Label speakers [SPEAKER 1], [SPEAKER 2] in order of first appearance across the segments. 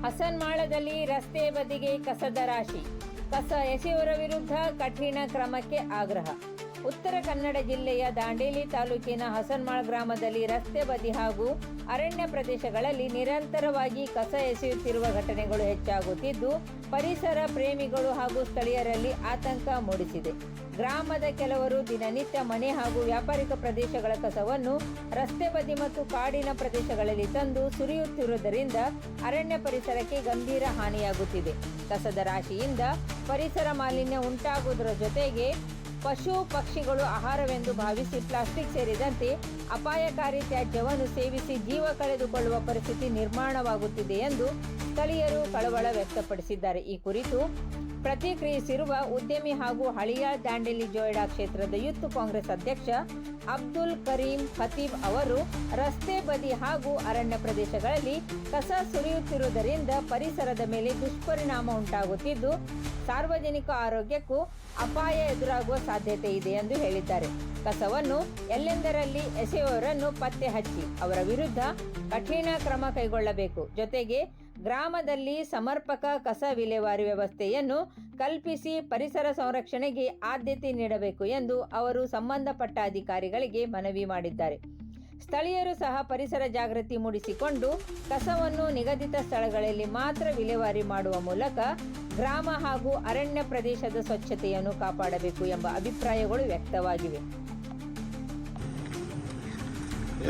[SPEAKER 1] ಹಸನ್ಮಾಳದಲ್ಲಿ ರಸ್ತೆ ಬದಿಗೆ ಕಸದ ರಾಶಿ, ಕಸ ಎಸೆಯುವವರ ವಿರುದ್ಧ ಕಠಿಣ ಕ್ರಮಕ್ಕೆ ಆಗ್ರಹ. ಉತ್ತರ ಕನ್ನಡ ಜಿಲ್ಲೆಯ ದಾಂಡೇಲಿ ತಾಲೂಕಿನ ಹಸನ್ಮಾಳ್ ಗ್ರಾಮದಲ್ಲಿ ರಸ್ತೆ ಬದಿ ಹಾಗೂ ಅರಣ್ಯ ಪ್ರದೇಶಗಳಲ್ಲಿ ನಿರಂತರವಾಗಿ ಕಸ ಎಸೆಯುತ್ತಿರುವ ಘಟನೆಗಳು ಹೆಚ್ಚಾಗುತ್ತಿದ್ದು, ಪರಿಸರ ಪ್ರೇಮಿಗಳು ಹಾಗೂ ಸ್ಥಳೀಯರಲ್ಲಿ ಆತಂಕ ಮೂಡಿಸಿದೆ. ಗ್ರಾಮದ ಕೆಲವರು ದಿನನಿತ್ಯ ಮನೆ ಹಾಗೂ ವ್ಯಾಪಾರಿಕ ಪ್ರದೇಶಗಳ ಕಸವನ್ನು ರಸ್ತೆ ಬದಿ ಮತ್ತು ಕಾಡಿನ ಪ್ರದೇಶಗಳಲ್ಲಿ ತಂದು ಸುರಿಯುತ್ತಿರುವುದರಿಂದ ಅರಣ್ಯ ಪರಿಸರಕ್ಕೆ ಗಂಭೀರ ಹಾನಿಯಾಗುತ್ತಿದೆ. ಕಸದ ರಾಶಿಯಿಂದ ಪರಿಸರ ಮಾಲಿನ್ಯ ಉಂಟಾಗುವುದರ ಜೊತೆಗೆ ಪಶು ಪಕ್ಷಿಗಳು ಆಹಾರವೆಂದು ಭಾವಿಸಿ ಪ್ಲಾಸ್ಟಿಕ್ ಸೇರಿದಂತೆ ಅಪಾಯಕಾರಿ ತ್ಯಾಜ್ಯವನ್ನು ಸೇವಿಸಿ ಜೀವ ಕಳೆದುಕೊಳ್ಳುವ ಪರಿಸ್ಥಿತಿ ನಿರ್ಮಾಣವಾಗುತ್ತಿದೆ ಎಂದು ಸ್ಥಳೀಯರು ಕಳವಳ ವ್ಯಕ್ತಪಡಿಸಿದ್ದಾರೆ. ಈ ಕುರಿತು ಪ್ರತಿಕ್ರಿಯಿಸಿರುವ ಉದ್ಯಮಿ ಹಾಗೂ ಹಳಿಯ ದಾಂಡೇಲಿ ಜೋಯಿಡಾ ಕ್ಷೇತ್ರದ ಯೂತ್ ಕಾಂಗ್ರೆಸ್ ಅಧ್ಯಕ್ಷ ಅಬ್ದುಲ್ ಕರೀಂ ಖತೀಬ್ ಅವರು, ರಸ್ತೆ ಬದಿ ಹಾಗೂ ಅರಣ್ಯ ಪ್ರದೇಶಗಳಲ್ಲಿ ಕಸ ಸುರಿಯುತ್ತಿರುವುದರಿಂದ ಪರಿಸರದ ಮೇಲೆ ದುಷ್ಪರಿಣಾಮ ಉಂಟಾಗುತ್ತಿದ್ದು, ಸಾರ್ವಜನಿಕ ಆರೋಗ್ಯಕ್ಕೂ ಅಪಾಯ ಎದುರಾಗುವ ಸಾಧ್ಯತೆ ಇದೆ ಎಂದು ಹೇಳಿದ್ದಾರೆ. ಕಸವನ್ನು ಎಲ್ಲೆಂದರಲ್ಲಿ ಎಸೆಯುವವರನ್ನು ಪತ್ತೆ ಹಚ್ಚಿ ಅವರ ವಿರುದ್ಧ ಕಠಿಣ ಕ್ರಮ ಕೈಗೊಳ್ಳಬೇಕು. ಜೊತೆಗೆ ಗ್ರಾಮದಲ್ಲಿ ಸಮರ್ಪಕ ಕಸ ವಿಲೇವಾರಿ ವ್ಯವಸ್ಥೆಯನ್ನು ಕಲ್ಪಿಸಿ ಪರಿಸರ ಸಂರಕ್ಷಣೆಗೆ ಆದ್ಯತೆ ನೀಡಬೇಕು ಎಂದು ಅವರು ಸಂಬಂಧಪಟ್ಟ ಅಧಿಕಾರಿಗಳಿಗೆ ಮನವಿ ಮಾಡಿದ್ದಾರೆ. ಸ್ಥಳೀಯರು ಸಹ ಪರಿಸರ ಜಾಗೃತಿ ಮೂಡಿಸಿಕೊಂಡು ಕಸವನ್ನು ನಿಗದಿತ ಸ್ಥಳಗಳಲ್ಲಿ ಮಾತ್ರ ವಿಲೇವಾರಿ ಮಾಡುವ ಮೂಲಕ ಗ್ರಾಮ ಹಾಗೂ ಅರಣ್ಯ ಪ್ರದೇಶದ ಸ್ವಚ್ಛತೆಯನ್ನು ಕಾಪಾಡಬೇಕು ಎಂಬ ಅಭಿಪ್ರಾಯಗಳು ವ್ಯಕ್ತವಾಗಿವೆ.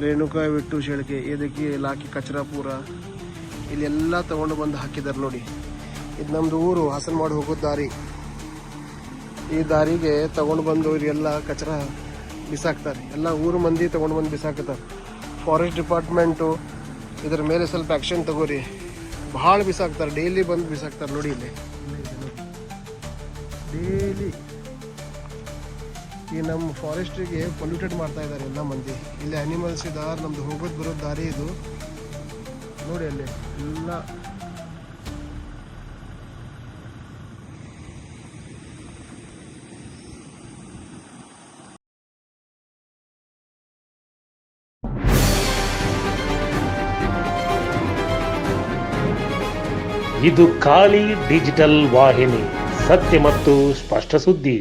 [SPEAKER 2] ರೇಣುಕಾ ವಿಟ್ಟು ಶೆಳಕೆ ಇದಕ್ಕೆ ಇಲಾಖೆ ಕಚರಾ ಪೂರ ಇಲ್ಲೆಲ್ಲ ತಗೊಂಡು ಬಂದು ಹಾಕಿದ್ದಾರೆ ನೋಡಿ. ಇದು ನಮ್ದು ಊರು ಹಸನ್ಮಾಳ್ ಹೋಗೋದು ದಾರಿ. ಈ ದಾರಿಗೆ ತಗೊಂಡು ಬಂದು ಇದೆಲ್ಲ ಕಚರಾ ಬಿಸಾಕ್ತಾರೆ. ಎಲ್ಲ ಊರು ಮಂದಿ ತಗೊಂಡು ಬಂದು ಬಿಸಾಕ್ತಾರೆ. ಫಾರೆಸ್ಟ್ ಡಿಪಾರ್ಟ್ಮೆಂಟು ಇದ್ರ ಮೇಲೆ ಸ್ವಲ್ಪ ಆ್ಯಕ್ಷನ್ ತಗೋರಿ. ಭಾಳ ಬಿಸಾಕ್ತಾರೆ, ಡೈಲಿ ಬಂದು ಬಿಸಾಕ್ತಾರೆ ನೋಡಿ. ಇಲ್ಲಿ ಡೈಲಿ ಈ ನಮ್ಮ ಫಾರೆಸ್ಟಿಗೆ ಪೊಲ್ಯೂಟೆಡ್ ಮಾಡ್ತಾ ಇದ್ದಾರೆ ಎಲ್ಲ ಮಂದಿ. ಇಲ್ಲಿ ಅನಿಮಲ್ಸ್ ಇದಾರೆ, ನಮ್ದು ಹೋಗೋದು ಬರೋದು ದಾರಿ ಇದು ನೋಡಿ. ಅಲ್ಲಿ ಎಲ್ಲ
[SPEAKER 3] ಇದು ಖಾಲಿ ಡಿಜಿಟಲ್ ವಾಹಿನಿ, ಸತ್ಯ ಮತ್ತು ಸ್ಪಷ್ಟ ಸುದ್ದಿ.